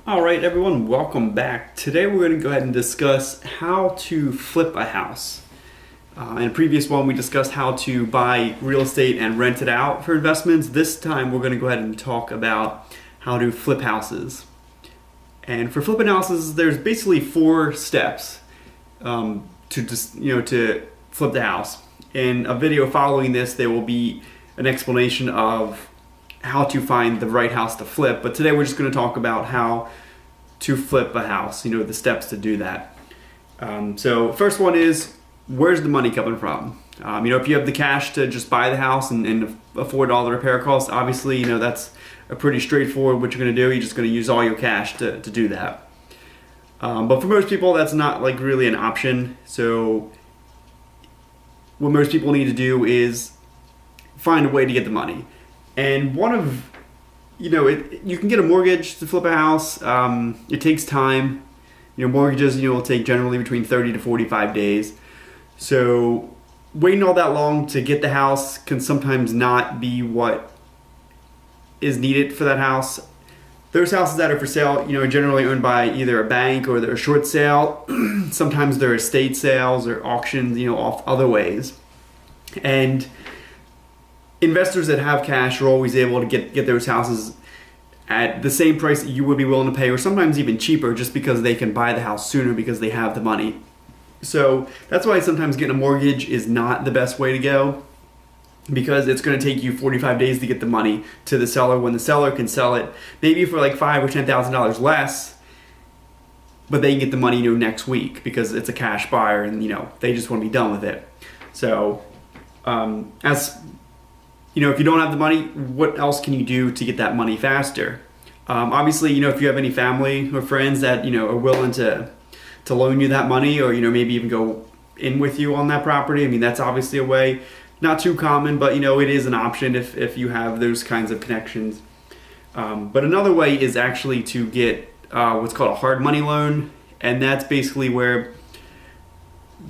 All right, everyone, welcome back. Today we're going to go ahead and discuss how to flip a house. In a previous one, we discussed how to buy real estate and rent it out for investments. This time, we're going to go ahead and talk about how to flip houses. And for flipping houses, there's basically 4 steps to flip the house. In a video following this, there will be an explanation of how to find the right house to flip, but today we're just going to talk about how to flip a house, the steps to do that. So first one is, where's the money coming from? If you have the cash to just buy the house and afford all the repair costs, obviously, that's a pretty straightforward what you're going to do. You're just going to use all your cash to do that. But for most people, that's not really an option. So what most people need to do is find a way to get the money. And you can get a mortgage to flip a house. It takes time. Mortgages, will take generally between 30 to 45 days. So waiting all that long to get the house can sometimes not be what is needed for that house. Those houses that are for sale, are generally owned by either a bank or they're a short sale. Sometimes they're estate sales or auctions, off other ways. And investors that have cash are always able to get those houses at the same price that you would be willing to pay, or sometimes even cheaper, just because they can buy the house sooner because they have the money. So that's why sometimes getting a mortgage is not the best way to go, because it's going to take you 45 days to get the money to the seller, when the seller can sell it maybe for like $5,000 or $10,000 less, but they can get the money next week because it's a cash buyer and they just want to be done with it. So if you don't have the money, what else can you do to get that money faster? Obviously, if you have any family or friends that, are willing to loan you that money, or, maybe even go in with you on that property, that's obviously a way. Not too common, but, it is an option if you have those kinds of connections. But another way is actually to get what's called a hard money loan. And that's basically where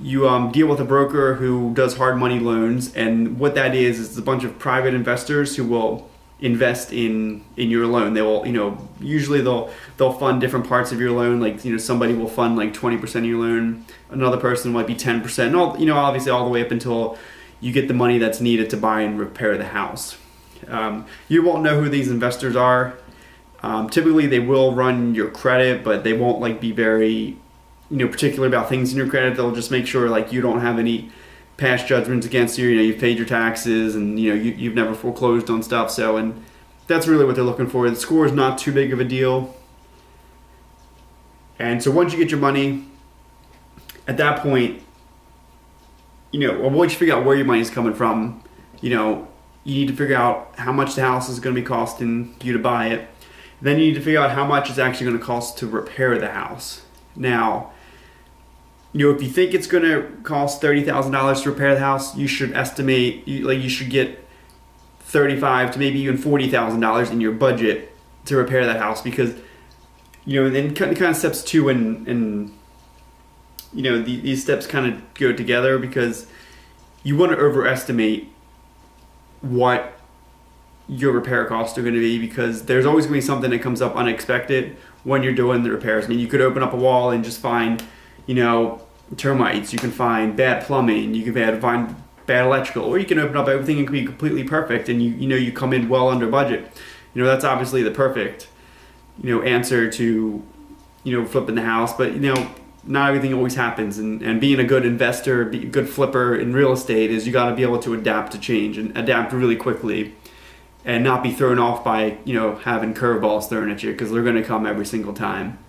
you deal with a broker who does hard money loans, and what that is a bunch of private investors who will invest in your loan. They will, usually they'll fund different parts of your loan. Like, somebody will fund like 20% of your loan, another person might be 10%, and all, obviously all the way up until you get the money that's needed to buy and repair the house. You won't know who these investors are. Typically they will run your credit, but they won't be very particular about things in your credit. They'll just make sure you don't have any past judgments against you. You've paid your taxes, and you've never foreclosed on stuff. So, and that's really what they're looking for. The score is not too big of a deal. And so once you get your money, at that point, once you figure out where your money is coming from, you need to figure out how much the house is going to be costing you to buy it. Then you need to figure out how much it's actually going to cost to repair the house. Now, if you think it's going to cost $30,000 to repair the house, you should estimate, you should get $35,000 to maybe even $40,000 in your budget to repair that house, because, then kind of steps 2 and these steps kind of go together, because you want to overestimate what your repair costs are going to be, because there's always going to be something that comes up unexpected when you're doing the repairs. You could open up a wall and just find, termites. You can find bad plumbing. You can find bad electrical, or you can open up everything and be completely perfect, and you come in well under budget. That's obviously the perfect, answer to, flipping the house. But not everything always happens, and being a good investor, a good flipper in real estate, is you got to be able to adapt to change and adapt really quickly, and not be thrown off by having curveballs thrown at you, because they're going to come every single time.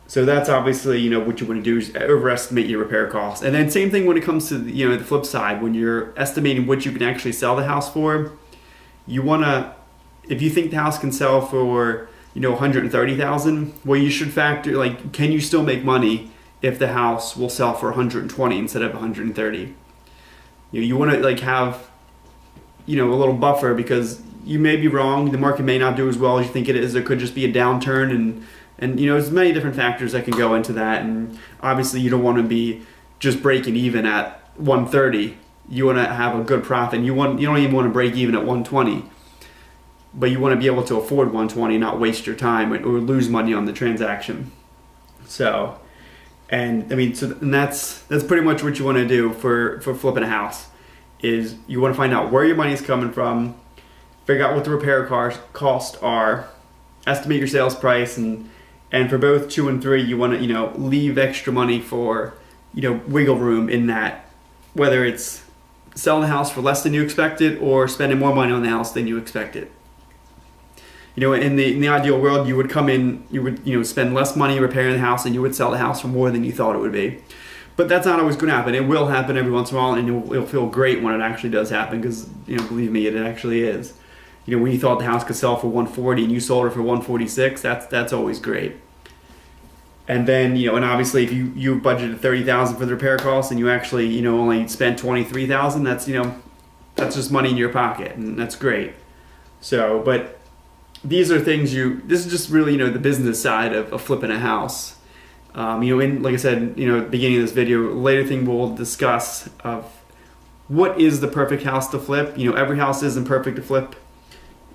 So that's obviously what you want to do, is overestimate your repair costs. And then same thing when it comes to the flip side, when you're estimating what you can actually sell the house for. You want to, if you think the house can sell for $130,000, well, you should factor can you still make money if the house will sell for $120 instead of $130? You want to have a little buffer, because you may be wrong. The market may not do as well as you think it is. There could just be a downturn, and there's many different factors that can go into that. And obviously you don't want to be just breaking even at 130. You want to have a good profit. You don't even want to break even at 120. but you want to be able to afford 120, not waste your time or lose money on the transaction. So, and that's pretty much what you want to do for flipping a house. Is you want to find out where your money is coming from, figure out what the repair costs are, estimate your sales price, and for both 2 and 3, you want to leave extra money for wiggle room in that, whether it's selling the house for less than you expected or spending more money on the house than you expected. In the ideal world, you would come in, you would spend less money repairing the house, and you would sell the house for more than you thought it would be. But that's not always going to happen. It will happen every once in a while, and it'll feel great when it actually does happen, because believe me, it actually is. When you thought the house could sell for 140 and you sold it for 146, that's always great. And then and obviously if you budgeted $30,000 for the repair costs and you actually only spent $23,000, that's just money in your pocket, and that's great. So, but these are things this is just really the business side of flipping a house. Like I said, at the beginning of this video, later thing we'll discuss of what is the perfect house to flip. Every house isn't perfect to flip.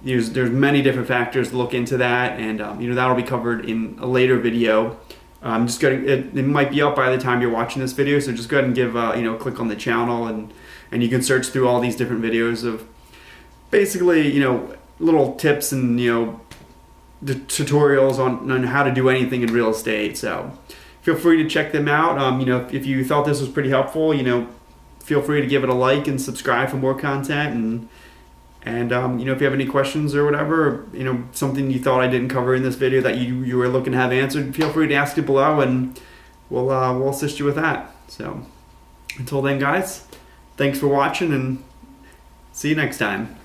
There's many different factors to look into that, and that'll be covered in a later video. It might be up by the time you're watching this video, so just go ahead and give click on the channel, and you can search through all these different videos of basically little tips and the tutorials on how to do anything in real estate. So feel free to check them out. If you thought this was pretty helpful, feel free to give it a like and subscribe for more content. And if you have any questions or whatever, something you thought I didn't cover in this video that you were looking to have answered, feel free to ask it below, and we'll assist you with that. So until then, guys, thanks for watching, and see you next time.